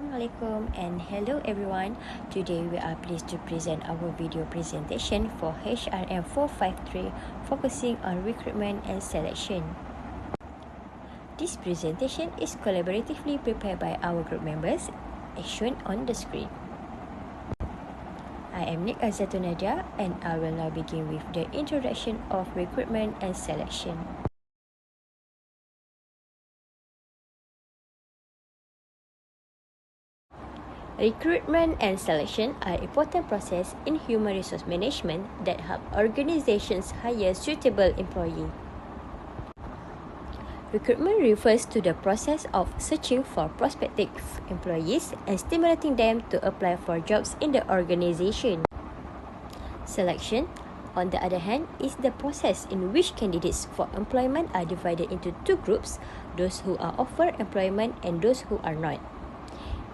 Assalamualaikum and hello everyone. Today we are pleased to present our video presentation for HRM 453 focusing on recruitment and selection. This presentation is collaboratively prepared by our group members as shown on the screen. I am Nick Azatunadia and I will now begin with the introduction of recruitment and selection. Recruitment and selection are important processes in human resource management that help organizations hire suitable employees. Recruitment refers to the process of searching for prospective employees and stimulating them to apply for jobs in the organization. Selection, on the other hand, is the process in which candidates for employment are divided into two groups, those who are offered employment and those who are not.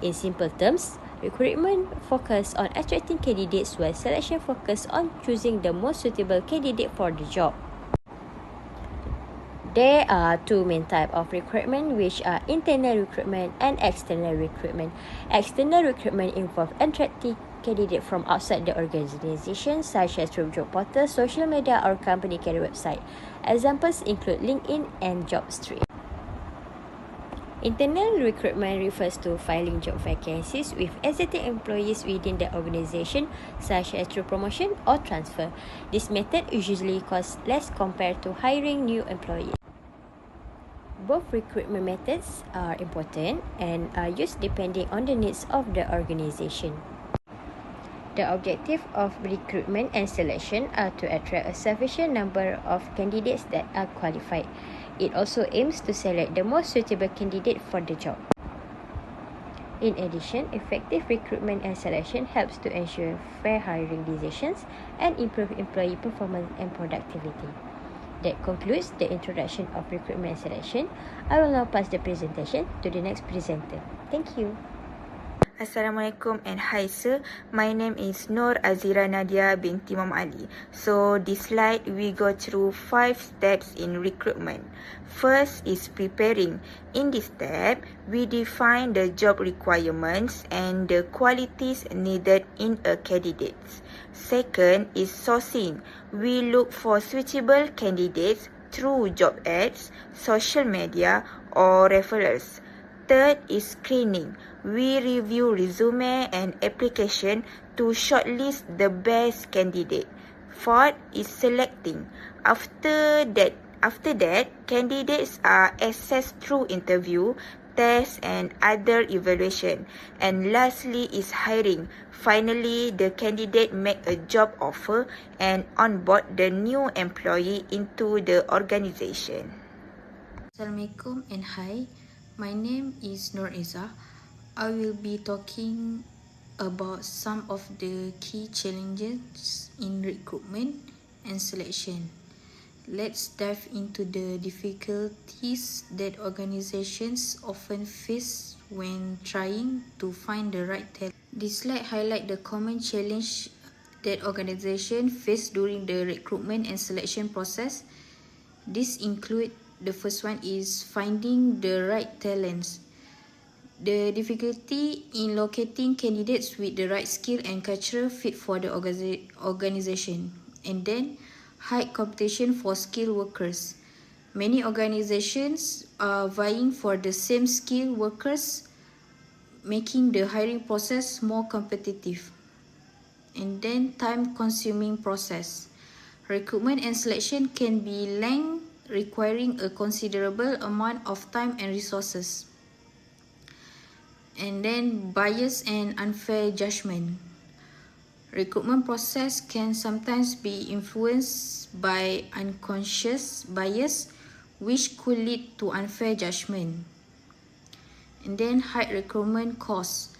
In simple terms, recruitment focuses on attracting candidates while selection focuses on choosing the most suitable candidate for the job. There are two main types of recruitment, which are internal recruitment and external recruitment. External recruitment involves attracting candidates from outside the organization, such as through job portals, social media, or company career website. Examples include LinkedIn and JobStreet. Internal recruitment refers to filing job vacancies with existing employees within the organization, such as through promotion or transfer. This method usually costs less compared to hiring new employees. Both recruitment methods are important and are used depending on the needs of the organization. The objective of recruitment and selection are to attract a sufficient number of candidates that are qualified. It also aims to select the most suitable candidate for the job. In addition, effective recruitment and selection helps to ensure fair hiring decisions and improve employee performance and productivity. That concludes the introduction of recruitment and selection. I will now pass the presentation to the next presenter. Thank you. Assalamualaikum and hi sir. My name is Nur Azira Nadia binti Muhammad Ali. So this slide we go through 5 steps in recruitment. First is preparing. In this step, we define the job requirements and the qualities needed in a candidate. Second is sourcing. We look for suitable candidates through job ads, social media or referrals. Third is screening. We review resume and application to shortlist the best candidate. Fourth is selecting. After that, candidates are assessed through interview, tests and other evaluation. And lastly is hiring. Finally, the candidate make a job offer and onboard the new employee into the organization. Assalamualaikum and hi. My name is Nur Iza. I will be talking about some of the key challenges in recruitment and selection. Let's dive into the difficulties that organizations often face when trying to find the right talent. This slide highlights the common challenge that organizations face during the recruitment and selection process. This include the first one is finding the right talents. The difficulty in locating candidates with the right skill and cultural fit for the organization. And then high competition for skilled workers. Many organizations are vying for the same skilled workers, making the hiring process more competitive. And then time-consuming process. Recruitment and selection can be lengthy, requiring a considerable amount of time and resources. And then bias and unfair judgment. Recruitment process can sometimes be influenced by unconscious bias, which could lead to unfair judgment. And then high recruitment costs.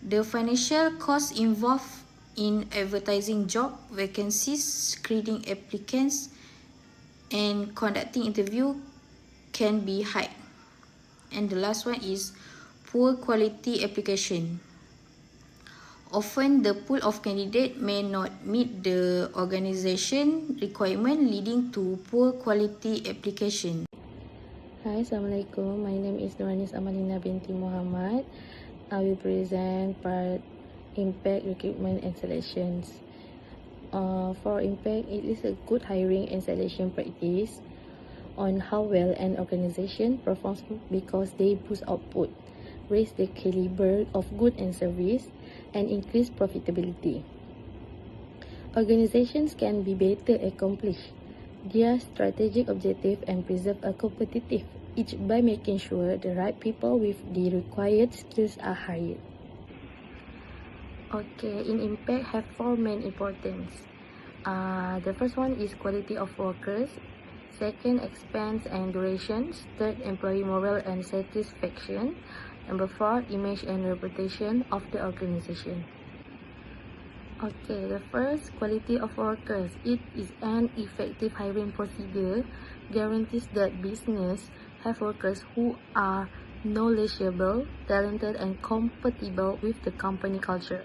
The financial costs involved in advertising job vacancies, screening applicants, and conducting interview can be high. And the last one is poor quality application. Often the pool of candidate may not meet the organization requirement, leading to poor quality application. Hi, Assalamualaikum. My name is Nuranis Amalina binti Muhammad. I will present part impact, recruitment and selections. For impact, it is a good hiring and selection practice on how well an organization performs because they boost output, raise the caliber of goods and service, and increase profitability. Organizations can be better accomplish their strategic objective and preserve a competitive edge by making sure the right people with the required skills are hired. Okay, in impact have four main importance. The first one is quality of workers. Second, expense and durations. Third, employee morale and satisfaction. Number four, image and reputation of the organization. Okay, the first, quality of workers. It is an effective hiring procedure guarantees that business have workers who are knowledgeable, talented, and compatible with the company culture.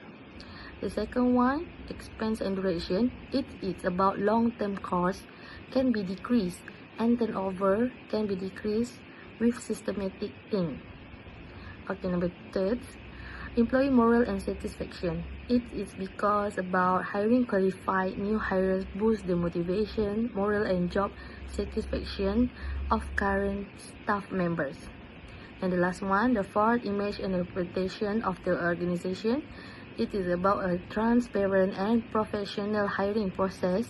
The second one, expense and duration. It is about long-term costs can be decreased and turnover can be decreased with systematic thing. Okay, number third, employee morale and satisfaction. It is because about hiring qualified new hires boost the motivation, morale and job satisfaction of current staff members. And the last one, the fourth, image and reputation of the organization. It is about a transparent and professional hiring process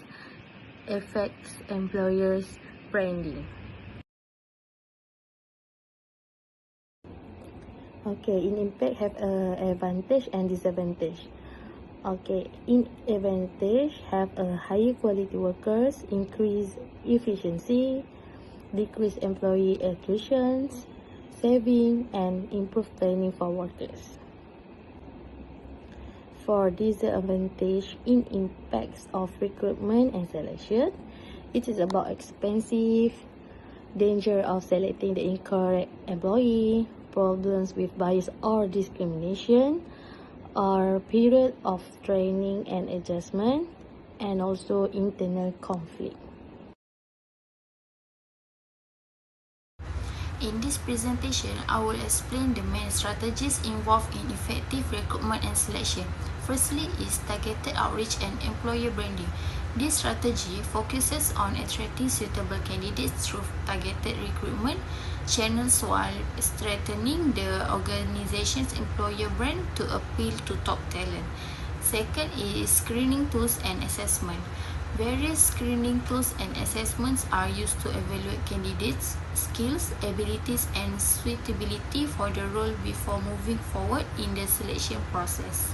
affects employers' branding. Okay, in impact have a advantage and disadvantage. Okay, in advantage have a higher quality workers, increase efficiency, decrease employee attrition, saving and improve training for workers. For disadvantage in impacts of recruitment and selection, it is about expensive, danger of selecting the incorrect employee, problems with bias or discrimination, or period of training and adjustment, and also internal conflict. In this presentation, I will explain the main strategies involved in effective recruitment and selection. Firstly is targeted outreach and employer branding. This strategy focuses on attracting suitable candidates through targeted recruitment channels while strengthening the organization's employer brand to appeal to top talent. Second is screening tools and assessment. Various screening tools and assessments are used to evaluate candidates' skills, abilities, and suitability for the role before moving forward in the selection process.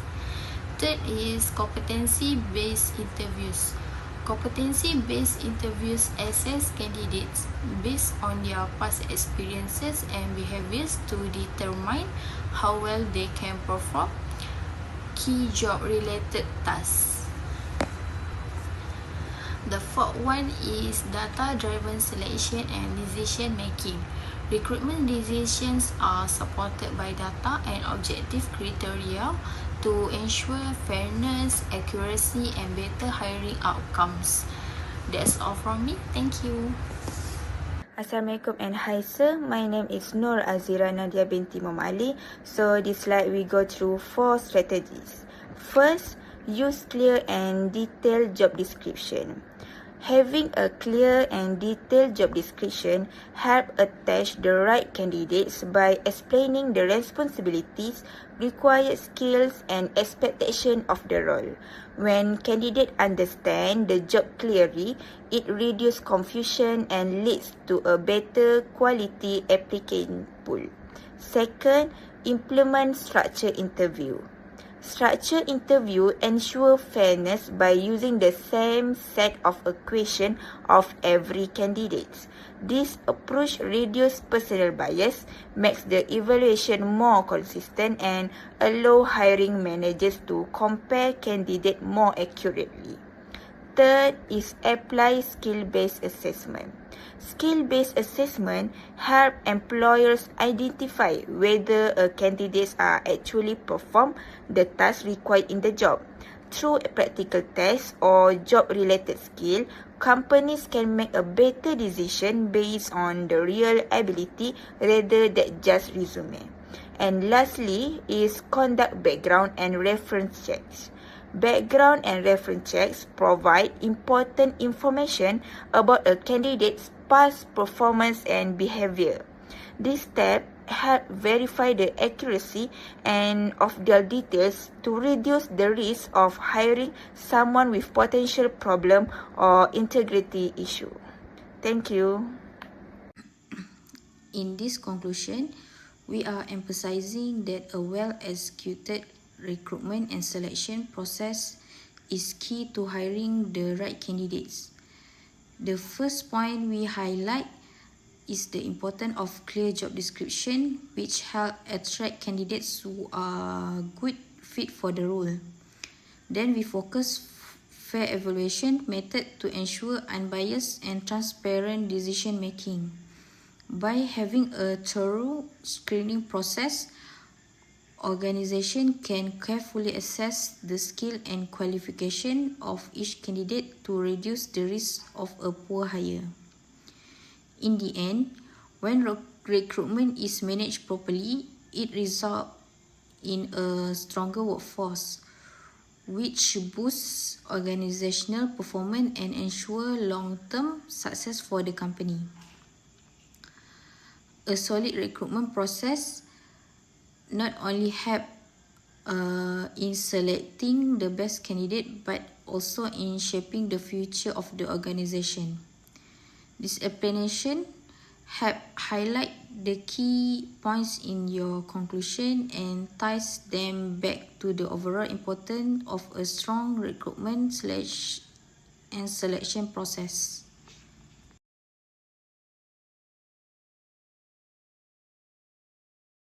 Third is competency-based interviews. Competency-based interviews assess candidates based on their past experiences and behaviors to determine how well they can perform key job-related tasks. The fourth one is data-driven selection and decision-making. Recruitment decisions are supported by data and objective criteria to ensure fairness, accuracy, and better hiring outcomes. That's all from me. Thank you. Assalamualaikum and hi sir, my name is Nur Azira Nadia binti Imam Ali. So this slide we go through 4 strategies. First, use clear and detailed job description. Having a clear and detailed job description help attach the right candidates by explaining the responsibilities, required skills and expectation of the role. When candidates understand the job clearly, it reduces confusion and leads to a better quality applicant pool. Second, implement structured interview. Structured interview ensure fairness by using the same set of questions of every candidate. This approach reduces personal bias, makes the evaluation more consistent, and allow hiring managers to compare candidates more accurately. Third is apply skill-based assessment. Skill-based assessment help employers identify whether candidates are actually perform the tasks required in the job. Through practical tests or job-related skill, companies can make a better decision based on the real ability rather than just resume. And lastly is conduct background and reference checks. Background and reference checks provide important information about a candidate's past performance and behavior. This step help verify the accuracy and of their details to reduce the risk of hiring someone with potential problem or integrity issue. Thank you. In this conclusion, we are emphasizing that a well-executed recruitment and selection process is key to hiring the right candidates. The first point we highlight is the importance of clear job description, which help attract candidates who are good fit for the role. Then we focus fair evaluation method to ensure unbiased and transparent decision making. By having a thorough screening process, organization can carefully assess the skill and qualification of each candidate to reduce the risk of a poor hire. In the end, when recruitment is managed properly, it results in a stronger workforce, which boosts organizational performance and ensure long-term success for the company. A solid recruitment process not only help in selecting the best candidate but also in shaping the future of the organization. This explanation help highlight the key points in your conclusion and ties them back to the overall importance of a strong recruitment and selection process.